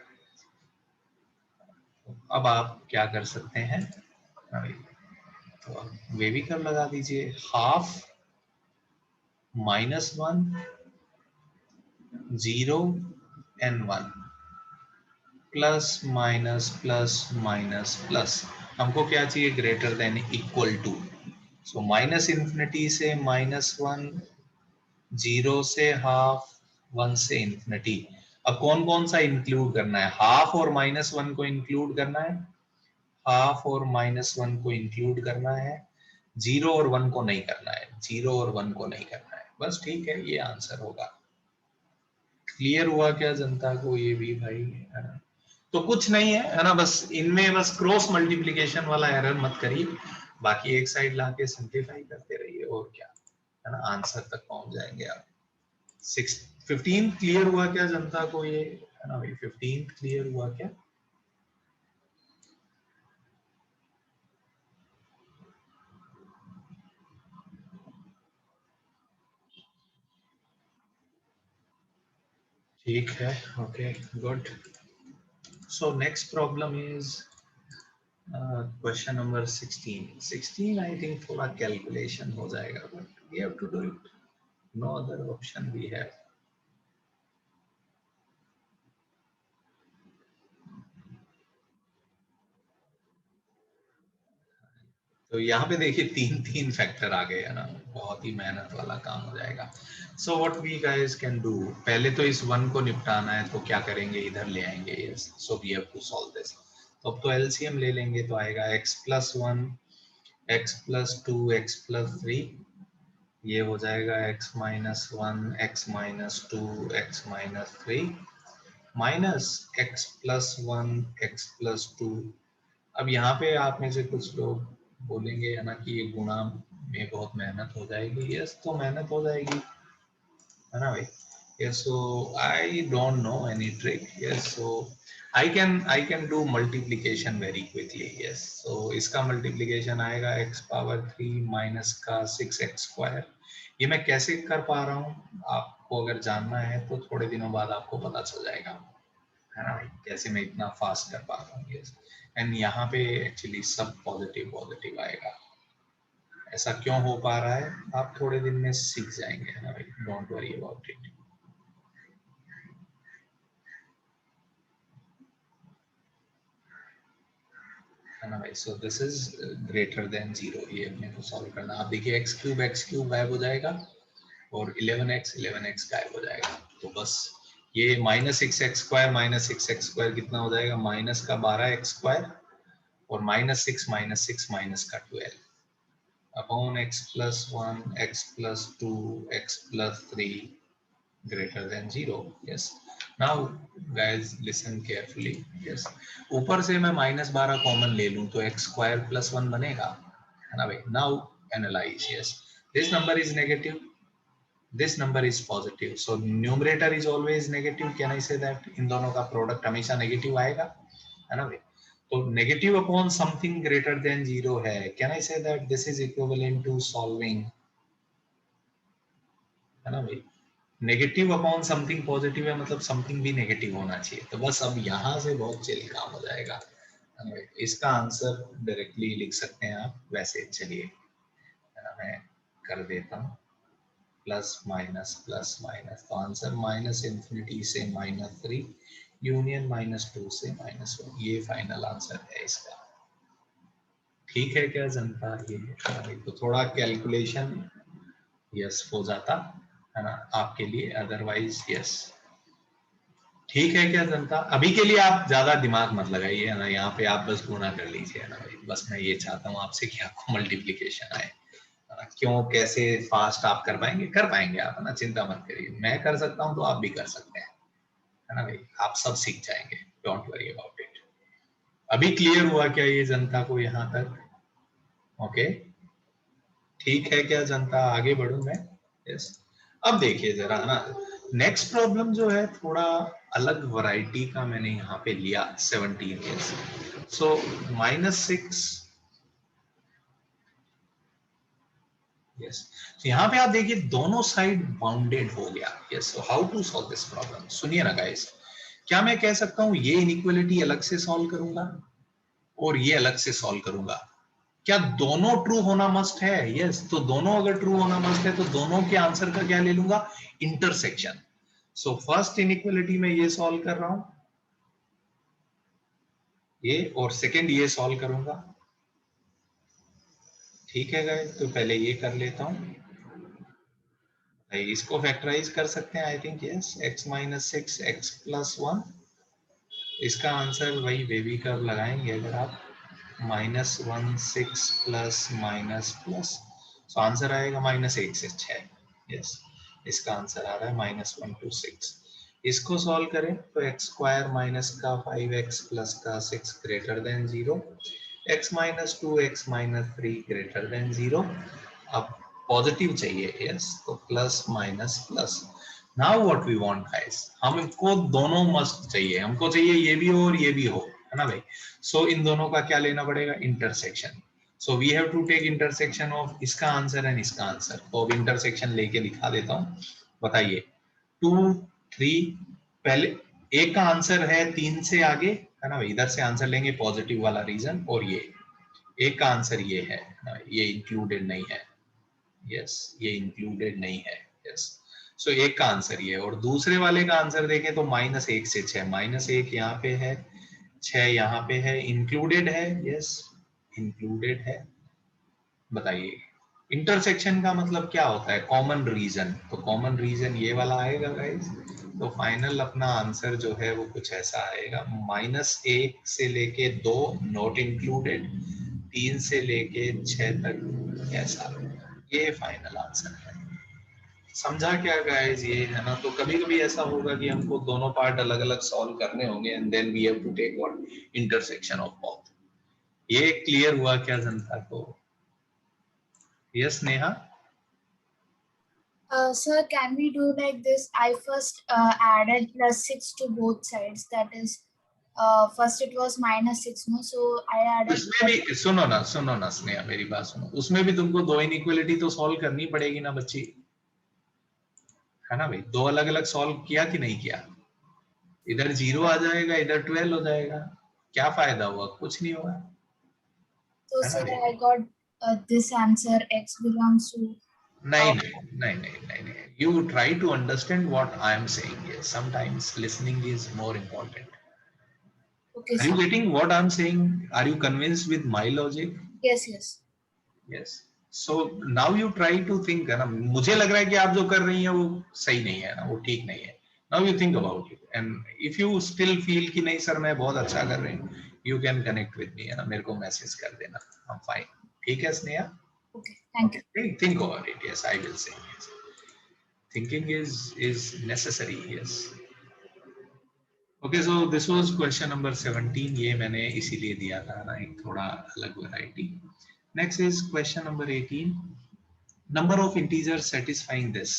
अब आप क्या कर सकते हैं ना भाई, तो वे भी कर लगा दीजिए, half minus one zero n one plus minus plus minus plus, हमको क्या चाहिए, greater than equal to. So minus infinity से माइनस वन, जीरो से हाफ, वन से इंफिनिटी। अब कौन कौन सा इंक्लूड करना है, हाफ और माइनस वन को इंक्लूड करना है, हाफ और माइनस वन को इंक्लूड करना है, जीरो और वन को नहीं करना है, जीरो और वन को नहीं करना है, बस ठीक है, ये आंसर होगा। क्लियर हुआ क्या जनता को ये भी भाई, है ना। तो कुछ नहीं है ना, बस इनमें बस क्रॉस मल्टीप्लिकेशन वाला एरर मत करिए, बाकी एक साइड लाके सिंप्लीफाई करते रहिए, और क्या, है ना, आंसर तक पहुंच जाएंगे आप। 15 क्लियर हुआ क्या जनता को ये, है ना भाई, 15 क्लियर हुआ क्या। ठीक है, okay good. So next problem is question number 16 I think थोड़ा कैलकुलेशन हो जाएगा, but we have to do it, no other option we have. तो यहाँ पे देखिए तीन तीन फैक्टर आ गए, है ना, बहुत ही मेहनत वाला काम हो जाएगा। So what we guys can do, पहले तो इस वन को निपटाना है, तो क्या करेंगे, इधर ले आएंगे, yes. So we have to solve this. तो अब तो एलसीएम ले लेंगे, तो आएगा x plus one, x plus two, x plus three, ये हो जाएगा x minus one, x minus two, x minus three, minus x plus one, x plus two. अब यहाँ पे आप में से कुछ लोग बोलेंगे, है ना, कि ये गुणा में बहुत मेहनत हो जाएगी, यस, तो मेहनत हो जाएगी, है ना भाई, yes. So I don't know any trick, yes. So I can do multiplication very quickly, yes. So इसका मल्टीप्लीकेशन आएगा x पावर 3 माइनस का 6x स्क्वायर। ये मैं कैसे कर पा रहा हूँ, आपको अगर जानना है तो थोड़े दिनों बाद आपको पता चल जाएगा, है ना भाई, कैसे मैं इतना फास्ट कर पा रहा हूँ, यस। एंड यहाँ पे एक्चुअली सब पॉजिटिव पॉजिटिव आएगा, ऐसा क्यों हो पा रहा है आप थोड़े दिन में सीख जाएंगे, है ना भाई, डोंट वरी अबाउट इट। है ना भाई. So this is greater than 0. ये अपने को सॉल्व करना. आप देखिए x क्यूब गायब हो जाएगा और 11x गायब हो जाएगा. तो बस ये -6x² कितना हो जाएगा, माइनस का 12x² और -6 माइनस का 12 upon x+1 x+2 x+3 greater than 0. Yes. Now guys listen carefully. Yes. ऊपर से मैं -12 कॉमन ले लूं तो x² + 1 बनेगा, है ना भाई. Now analyze. Yes. This number is negative. This number is positive. So numerator is always negative. Can I say that? इन दोनों का प्रोडक्ट हमेशा नेगेटिव आएगा, है ना भाई. तो negative upon something greater than 0 है. Can I say that this is equivalent to solving, है ना भाई. नेगेटिव अपॉन समथिंग पॉजिटिव है, मतलब समथिंग भी नेगेटिव होना चाहिए. तो बस अब यहाँ से बहुत चिल काम हो जाएगा. इसका आंसर डायरेक्टली लिख सकते हैं आप वैसे. चलिए मैं कर देता हूँ प्लस माइनस. तो आंसर -∞ से -3 यूनियन -2 से -1. ये फाइनल आंसर है इसका. ठीक है क्या जनता? ये तो थोड़ा कैलकुलेशन यस हो जाता है ना आपके लिए, अदरवाइज यस. ठीक है क्या जनता? अभी के लिए आप ज्यादा दिमाग मत लगाइए, है ना. यहाँ पे आप बस गुणा कर लीजिए, है ना भाई. बस मैं ये चाहता हूँ आपसे कि आपको मल्टीप्लीकेशन आए. क्यों, कैसे फास्ट आप कर पाएंगे आप, है ना. चिंता मत करिए, मैं कर सकता हूँ तो आप भी कर सकते हैं, है ना भाई. आप सब सीख जाएंगे, डोंट वरी अबाउट इट. अभी क्लियर हुआ क्या ये जनता को यहाँ तक? ओके ठीक है क्या जनता? आगे बढ़ूं मैं. यस. अब देखिए जरा ना, नेक्स्ट प्रॉब्लम जो है थोड़ा अलग वैरायटी का मैंने यहाँ पे लिया. 17 यस. सो -6 यस. तो यहाँ पे आप देखिए दोनों साइड बाउंडेड हो गया. Yes. So how to solve this problem? सुनिए ना गाइस, क्या मैं कह सकता हूँ ये इनइक्वालिटी अलग से सॉल्व करूंगा और ये अलग से सॉल्व करूंगा? क्या दोनों ट्रू होना मस्ट है? यस. तो दोनों अगर ट्रू होना मस्ट है तो दोनों के आंसर का क्या ले लूंगा? इंटरसेक्शन. सो फर्स्ट इनइक्वालिटी में ये सॉल्व कर रहा हूं ये, और सेकंड ये सॉल्व करूंगा. ठीक है गाइस, तो पहले ये कर लेता हूं. इसको फैक्टराइज कर सकते हैं आई थिंक. यस. x-6 x+1. इसका आंसर वही बेबी कर्व लगाएंगे अगर आप. -1 6 प्लस माइनस प्लस. तो आंसर आएगा -1 से 6. यस. इसका आंसर आ रहा है -1 to 6. इसको सॉल्व करें तो x² माइनस का 5x प्लस का 6 greater than 0. x-2 x-3 greater than 0. अब पॉजिटिव चाहिए. यस. तो plus minus plus. Now what we want guys, हमको दोनों मस्ट चाहिए. हमको चाहिए ये भी हो और ये भी हो, है ना भाई. सो इन दोनों का क्या लेना पड़ेगा? Intersection. So we have to take intersection of इसका आंसर एंड इसका आंसर. तो अब इंटरसेक्शन लेके दिखा देता हूँ. बताइए 2 3. पहले एक का आंसर है 3 से आगे, है ना भाई. इधर से आंसर लेंगे पॉजिटिव वाला रीजन, और ये एक का आंसर ये है, ये इंक्लूडेड नहीं है. यस. ये इंक्लूडेड नहीं है. यस. सो एक का आंसर ये है, और दूसरे वाले का आंसर देखें तो -1 से 6. -1 यहाँ पे है, 6 यहाँ पे है, इंक्लूडेड है. यस. इंक्लूडेड है. बताइए इंटरसेक्शन का मतलब क्या होता है? Common region. तो कॉमन रीजन ये वाला आएगा गाइस. तो फाइनल अपना आंसर जो है वो कुछ ऐसा आएगा. -1 से लेके 2 नॉट इंक्लूडेड, 3 से लेके 6 तक ऐसा. ये फाइनल आंसर है. समझा क्या गाइस? ये है ना. तो कभी कभी ऐसा होगा कि हमको दोनों पार्ट अलग अलग सॉल्व करने होंगे, and then we have to take what? Intersection of both. ये क्लियर हुआ क्या जनता को? Yes Neha. Sir, can we do like this? I first added +6 to both sides. That is, first it was -6, no? So I added. उसमें भी सुनो ना स्नेहा, मेरी बात सुनो. उसमें भी तुमको दो इनइक्वालिटी तो सॉल्व करनी पड़ेगी ना बच्ची, है ना भाई. दो अलग अलग सॉल्व किया कि नहीं किया? इधर 0 आ जाएगा, इधर 12 हो जाएगा. क्या फायदा हुआ? कुछ नहीं हुआ. So sir, I got this answer. X belongs to. नहीं. You try to understand what I am saying here. Sometimes listening is more important. Okay, Are you sir. getting what I'm saying? Are you convinced with my logic? Yes, yes. Yes. So now you try to think, है ना, मुझे लग रहा है कि आप जो कर रही हैं वो सही नहीं है ना, वो ठीक नहीं है. Now you think about it, and if you still feel कि नहीं सर मैं बहुत अच्छा कर रही हूँ, you can connect with me, है ना, मेरे को मैसेज कर देना. I'm fine. ठीक है Sneha? Okay, thank you. Think over it. Yes, I will say. Yes. Thinking is necessary. Yes. Okay, so this was question number 17. ये मैंने इसीलिए दिया था ना, एक थोड़ा अलग variety. Next is question number 18. Number of integers satisfying this.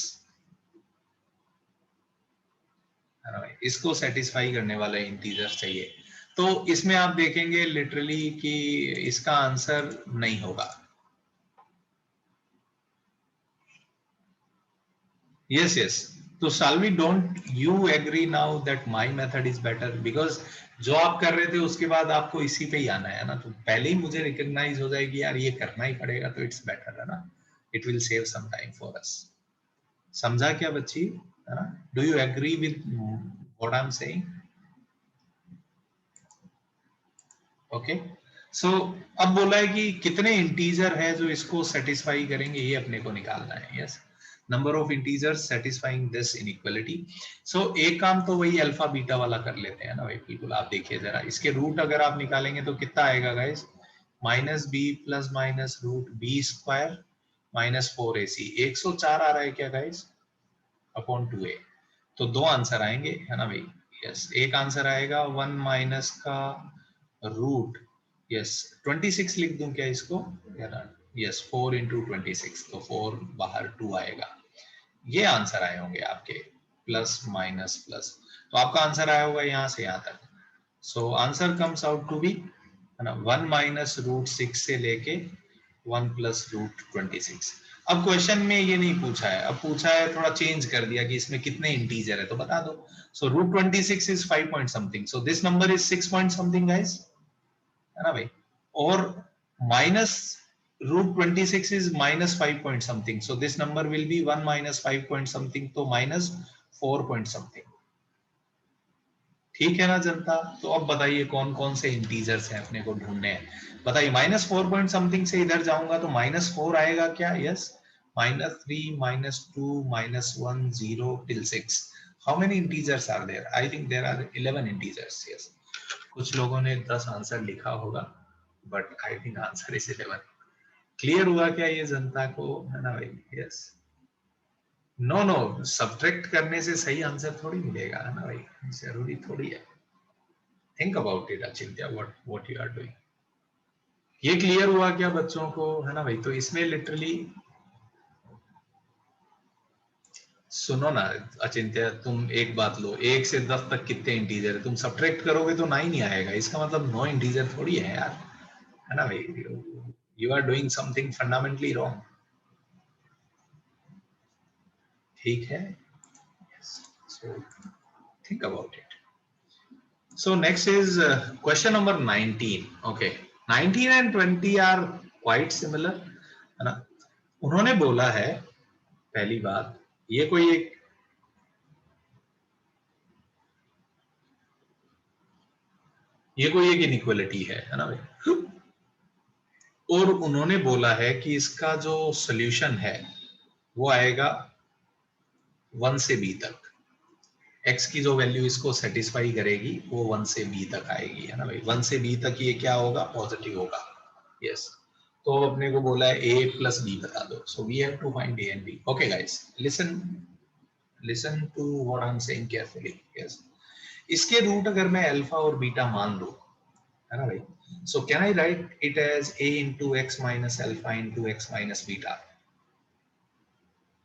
इसको satisfy करने वाला इंटीजर चाहिए. तो इसमें आप देखेंगे लिटरली कि इसका आंसर नहीं होगा. Yes, yes. तो shall we don't you agree now that my method is better? Because जो आप कर रहे थे उसके बाद आपको इसी पे ही आना है ना, तो पहले ही मुझे रिकॉग्नाइज हो जाएगी यार ये करना ही पड़ेगा, तो इट्स बेटर है ना. It will save some time for us. समझा क्या बच्ची? Do you agree with what I'm saying? Okay. So अब बोला है कि कितने इंटीजर है जो इसको सेटिस्फाई करेंगे, ये अपने को निकालना है. Yes. Number of integers satisfying this inequality. So एक काम तो वही अल्फा बीटा वाला कर लेते हैं ना भाई. बिल्कुल आप देखिए जरा, इसके रूट अगर आप निकालेंगे तो कितना आएगा guys? Minus B plus minus root B square minus 4ac. 104 आ रहा है क्या गाइस? Upon 2a. तो दो आंसर आएंगे है ना भाई. यस, एक आंसर आएगा 1 माइनस का रूट. यस, 26 लिख दूं क्या इसको? यस, 4 इंटू 26, तो 4 बाहर 2 आएगा. ये आंसर आए होंगे आपके प्लस माइनस प्लस. तो आपका आंसर आया होगा यहाँ से यहाँ तक. So answer comes out to be है ना 1 माइनस रूट 6 से लेके 1 प्लस रूट 26. अब क्वेश्चन में ये नहीं पूछा है, अब पूछा है थोड़ा चेंज कर दिया कि इसमें कितने इंटीजर है, तो बता दो. So root 26 is 5 point something, so this number is 6 point something guys, है ना भाई. और minus root 26 is minus 5 point something, so this number will be 1 minus 5 point something, तो minus 4 point something. ठीक है ना जनता? तो अब बताइए कौन कौन से इंटीजर्स हैं अपने को ढूंढने हैं. बताइए, माइनस 4 पॉइंट समथिंग से इधर जाऊंगा तो माइनस 4 आएगा क्या? Yes. Minus 3 minus 2 minus 1 0 till 6. How many integers are there? I think there are 11 integers. Yes, कुछ लोगों ने 10 आंसर लिखा होगा, but I think answer is 11. Clear हुआ क्या ये जनता को, है ना भाई? यस. नो नो, सब्ट्रैक्ट करने से सही आंसर थोड़ी मिलेगा, है ना भाई, जरूरी थोड़ी है. Think about it Achintya, what you are doing. ये क्लियर हुआ क्या बच्चों को, है ना भाई? तो इसमें लिटरली सुनो ना अचिंत्य, तुम एक बात लो, 1 से 10 तक कितने इंटीजर है, तुम सब्ट्रैक्ट करोगे तो 9 ही आएगा. इसका मतलब 9 इंटीजर थोड़ी है यार, है ना भाई. You are doing something fundamentally wrong. ठीक है? Yes. So think about it. So next is question number 19. Okay, 19 and 20 are quite similar, है ना. उन्होंने बोला है पहली बात, ये कोई एक इनइक्वालिटी है ना भाई. और उन्होंने बोला है कि इसका जो सॉल्यूशन है वो आएगा 1 से b तक. x की जो वैल्यू इसको सेटिस्फाई करेगी वो 1 से b तक आएगी, है ना भाई. 1 से b तक ये क्या होगा? पॉजिटिव होगा. यस. तो अपने को बोला है a प्लस b बता दो. So we have to find a and b. Okay guys, listen to what I am saying carefully. Yes, इसके रूट अगर मैं अल्फा और बीटा मान लूं, है ना भाई, so can I write it as a into x minus alpha into x minus beta?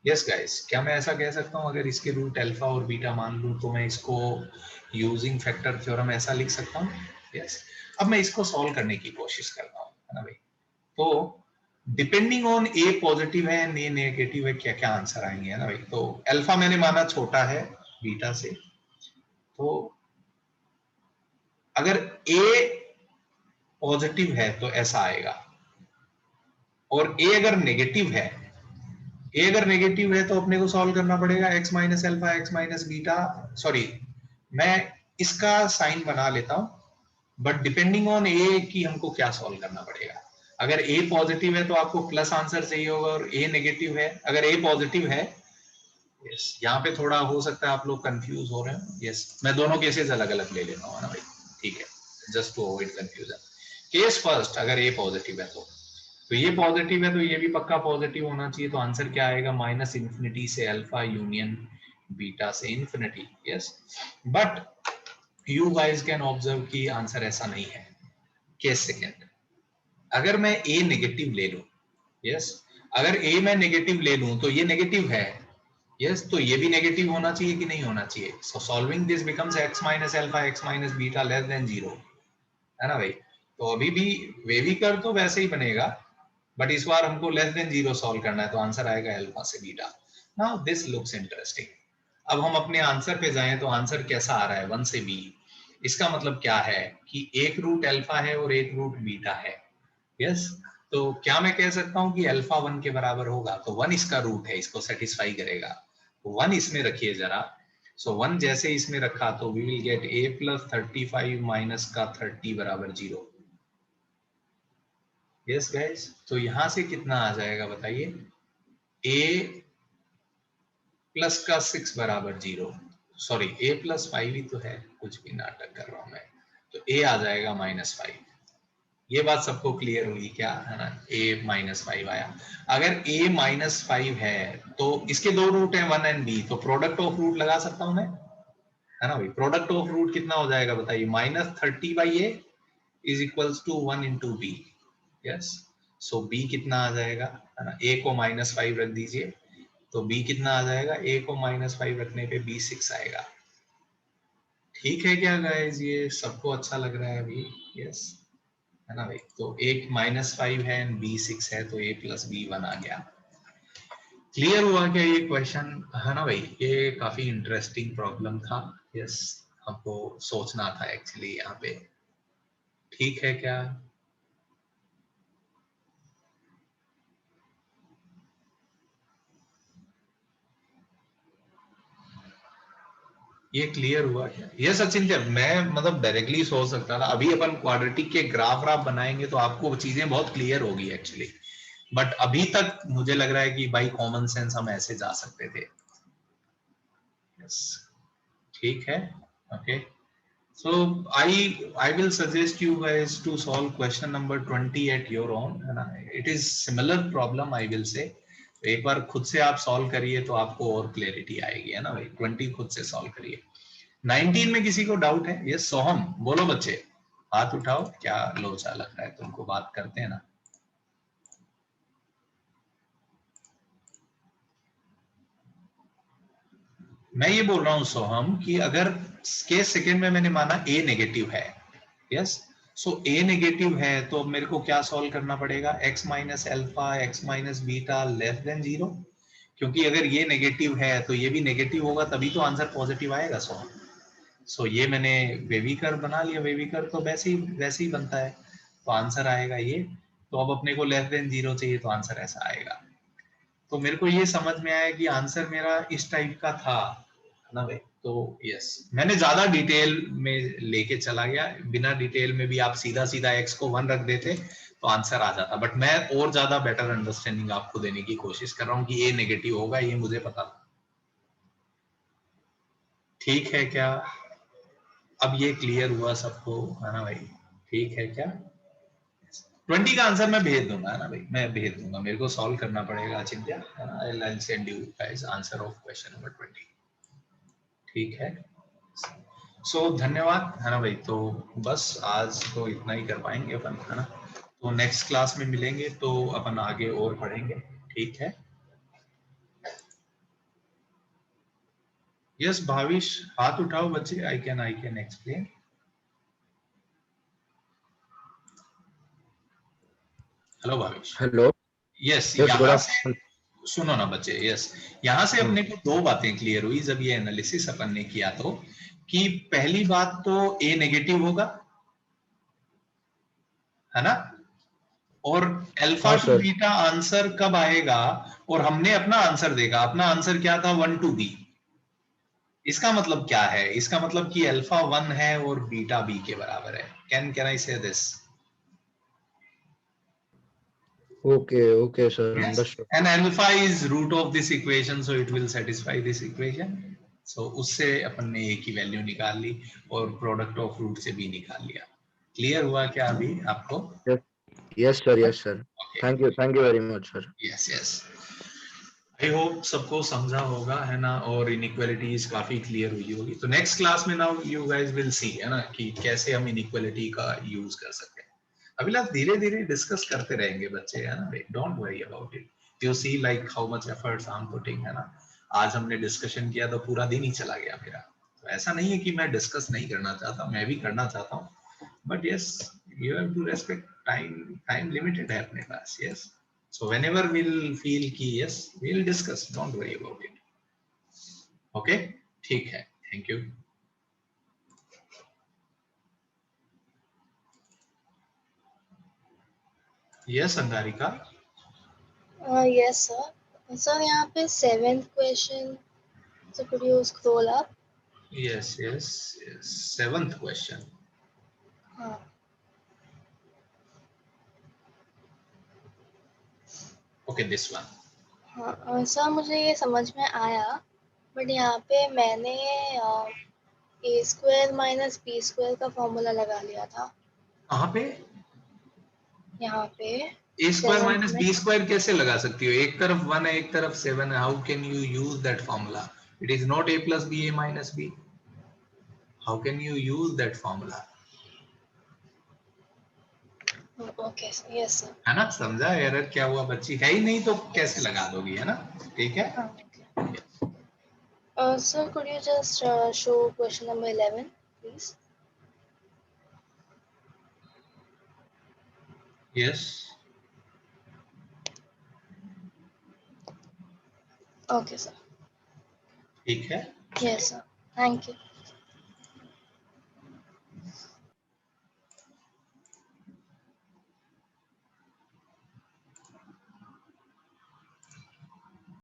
Yes guys, क्या मैं ऐसा कह सकता हूं? अगर इसके रूट अल्फा और बीटा मान लूं तो मैं इसको यूजिंग फैक्टर थ्योरम ऐसा लिख सकता हूं. यस. अब मैं इसको सॉल्व करने की कोशिश करता हूं, है ना भाई. तो डिपेंडिंग ऑन ए पॉजिटिव है ए नेगेटिव है, क्या क्या आंसर आएंगे, है ना भाई. तो अल्फा मैंने माना छोटा है बीटा से, तो अगर ए पॉजिटिव है तो ऐसा आएगा, और ए अगर नेगेटिव है तो अपने को सॉल्व करना पड़ेगा x minus alpha x minus beta. Sorry, मैं इसका साइन बना लेता हूं. बट डिपेंडिंग ऑन ए की हमको क्या सॉल्व करना पड़ेगा। अगर ए पॉजिटिव है तो आपको प्लस आंसर चाहिए होगा, और ए नेगेटिव है, अगर ए पॉजिटिव है, यस यहाँ पे थोड़ा हो सकता है आप लोग कंफ्यूज हो रहे हो। यस मैं दोनों केसेस अलग अलग ले लेता हूँ ना भाई, ठीक है, just to avoid confusion. Case first, अगर ए पॉजिटिव है तो ये पॉजिटिव है तो ये भी पक्का पॉजिटिव होना चाहिए, तो आंसर क्या आएगा, माइनस इन्फिनिटी से अल्फा यूनियन बीटा से infinity. Yes but you guys can observe कि आंसर ऐसा नहीं है। केस सेकेंड, अगर मैं ए नेगेटिव ले लूं, यस अगर ए मैं नेगेटिव ले लूं तो ये नेगेटिव है, यस तो ये भी नेगेटिव होना चाहिए कि नहीं होना चाहिए। सो solving this becomes x minus alpha x minus beta less than 0, है ना भाई। तो अभी भी वेवी कर तो वैसे ही बनेगा, बट इस बार हमको लेस देन 0 सॉल्व करना है, तो आंसर आएगा अल्फा से beta. Now this looks interesting. अब हम अपने आंसर पे जाएं तो आंसर कैसा आ रहा है, 1 से b। इसका मतलब क्या है कि एक रूट अल्फा है और एक रूट बीटा है। यस तो क्या मैं कह सकता हूं कि अल्फा 1 के बराबर होगा, तो 1 इसका रूट है, इसको सेटिस्फाई करेगा। 1 इसमें रखिए जरा। सो 1 जैसे इसमें रखा तो we will get a plus 35 minus का 30 बराबर 0। यस गाइस, तो यहां से कितना आ जाएगा बताइए, a प्लस का 6 बराबर 0, सॉरी a प्लस 5 ही तो है, कुछ भी नाटक कर रहा हूं मैं, तो a आ जाएगा -5। ये बात सबको क्लियर हुई क्या, है ना, a -5 आया। अगर a -5 है तो इसके दो रूट हैं 1 एंड b, तो प्रोडक्ट ऑफ रूट लगा सकता हूं मैं, है ना भाई। प्रोडक्ट ऑफ रूट कितना हो जाएगा बताइए, -30/a is equals to 1 into b। Yes so b कितना आ जाएगा, है ना, a को -5 रख दीजिए तो b कितना आ जाएगा, a को -5 रखने पे b 6 आएगा। ठीक है क्या गाइस, ये सबको अच्छा लग रहा है अभी, यस है ना भाई। तो एक -5 है एंड b 6 है, तो a प्लस b 1 आ गया। क्लियर हुआ क्या ये क्वेश्चन, है ना भाई। ये काफी इंटरेस्टिंग प्रॉब्लम था, यस हमको सोचना था एक्चुअली यहाँ पे। ठीक है क्या, ये क्लियर हुआ क्या। ये सचिन जब मैं मतलब डायरेक्टली सोच सकता था, अभी अपन क्वाड्रेटिक के ग्राफ बनाएंगे तो आपको चीजें बहुत क्लियर होगी एक्चुअली, बट अभी तक मुझे लग रहा है कि बाई कॉमन सेंस हम ऐसे जा सकते थे। यस ठीक है, okay. So I will suggest you guys to solve question number 20 at your own, है ना। It is similar problem I will say। एक बार खुद से आप सॉल्व करिए तो आपको और क्लैरिटी आएगी, है ना भाई। 20 खुद से सॉल्व करिए। 19 में किसी को डाउट है? यस सोहम बोलो बच्चे, हाथ उठाओ, क्या लोचा लग रहा है तुमको, बात करते हैं ना। मैं ये बोल रहा हूं सोहम कि अगर केस सेकेंड में मैंने माना a नेगेटिव है, यस सो a नेगेटिव है, तो अब मेरे को क्या सॉल्व करना पड़ेगा, x minus alpha x minus beta less than 0, क्योंकि अगर ये नेगेटिव है तो ये भी नेगेटिव होगा, तभी तो आंसर पॉजिटिव आएगा सोहम। सो ये मैंने वेवी कर्व बना लिया, वेवी कर्व तो वैसे ही बनता है, तो आंसर आएगा ये। तो अब अपने को लेस देन 0 चाहिए, तो आंसर ऐसा आएगा। तो मेरे को ये समझ में आया कि आंसर मेरा इस टाइप का था, है ना भाई। तो यस मैंने ज्यादा डिटेल में लेके चला गया, बिना डिटेल में भी आप सीधा सीधा x को 1 रख देते तो आंसर आ जाता, बट मैं और ज्यादा बेटर अंडरस्टैंडिंग आपको देने की कोशिश कर रहा हूँ कि a नेगेटिव होगा, ये मुझे पता था। ठीक है क्या, अब ये क्लियर हुआ सबको, है ना भाई। ठीक है क्या, 20 का आंसर मैं भेज दूंगा, है ना भाई, मैं भेज दूंगा, मेरे को सॉल्व करना पड़ेगा अचिंत्य, है ना। I will send you guys answer of question number 20। ठीक है, सो धन्यवाद, है ना भाई। तो बस आज तो इतना ही कर पाएंगे अपन, है ना। तो नेक्स्ट क्लास में मिलेंगे तो अपन आगे और पढ़ेंगे, ठीक है। यस भाविश हाथ उठाओ बच्चे, I can explain. Hello Bhavish. Hello yes good यहाँ से आफ्टरनून। सुनो ना बच्चे, यस यहाँ से अपने को दो बातें क्लियर हुई जब ये एनालिसिस अपन ने किया, तो कि पहली बात तो ए नेगेटिव होगा, है ना, और अल्फा टू बीटा आंसर कब आएगा, और हमने अपना आंसर देखा, अपना आंसर क्या था 1 to b, इसका मतलब क्या है? इसका मतलब कि अल्फा 1 है और बीटा b के बराबर है. कैन आई से this? Okay, sir. Yes. Understood. And alpha is root of this equation, so it will satisfy this equation. So उससे अपन ने a की वैल्यू निकाल ली और प्रोडक्ट ऑफ रूट से b निकाल लिया. क्लियर हुआ क्या अभी आपको? Yes, sir. Yes, sir. Okay. Thank you very much, sir. Yes, yes. I hope सबको समझा होगा, है ना, और इनइक्वालिटीज काफी क्लियर हुई होगी. तो नेक्स्ट क्लास में now you guys will see, है ना, कि कैसे हम इनइक्वालिटी का यूज कर सकते हैं. अभिलाष धीरे धीरे डिस्कस करते रहेंगे बच्चे, है ना, don't worry about it. You see like how much efforts I am putting, है ना. आज हमने डिस्कशन किया तो पूरा दिन ही चला गया मेरा. तो ऐसा नहीं है कि मैं डिस्कस नहीं करना चाहता, मैं भी करना चाहता हूँ, but yes you have to respect time limited है अपने पास. यस. So whenever we'll feel कि yes, we'll discuss. Don't worry about it. Okay? ठीक है. Thank you. Yes, Angarika. Yes, sir. Sir, यहाँ पे 7th question. So could you scroll up? Yes. 7th question. हाँ. Okay, this one. हाँ, sir मुझे ये समझ में आया, बट यहाँ पे मैंने a square minus b square का फॉर्मूला लगा लिया था. कहाँ पे? यहाँ पे a square 7th minus में. b square कैसे लगा सकती हो? एक तरफ 1 है, एक तरफ 7 है. How can you use that formula? It is not a plus b, a minus b. How can you use that formula? Okay, yes sir. है ना, समझा एरर क्या हुआ? बच्ची है ही नहीं तो कैसे लगा दोगी, है ना. ठीक है. Sir, could you just show question number 11, please? Yes. Okay, sir. ठीक है. Yes, sir. Thank you.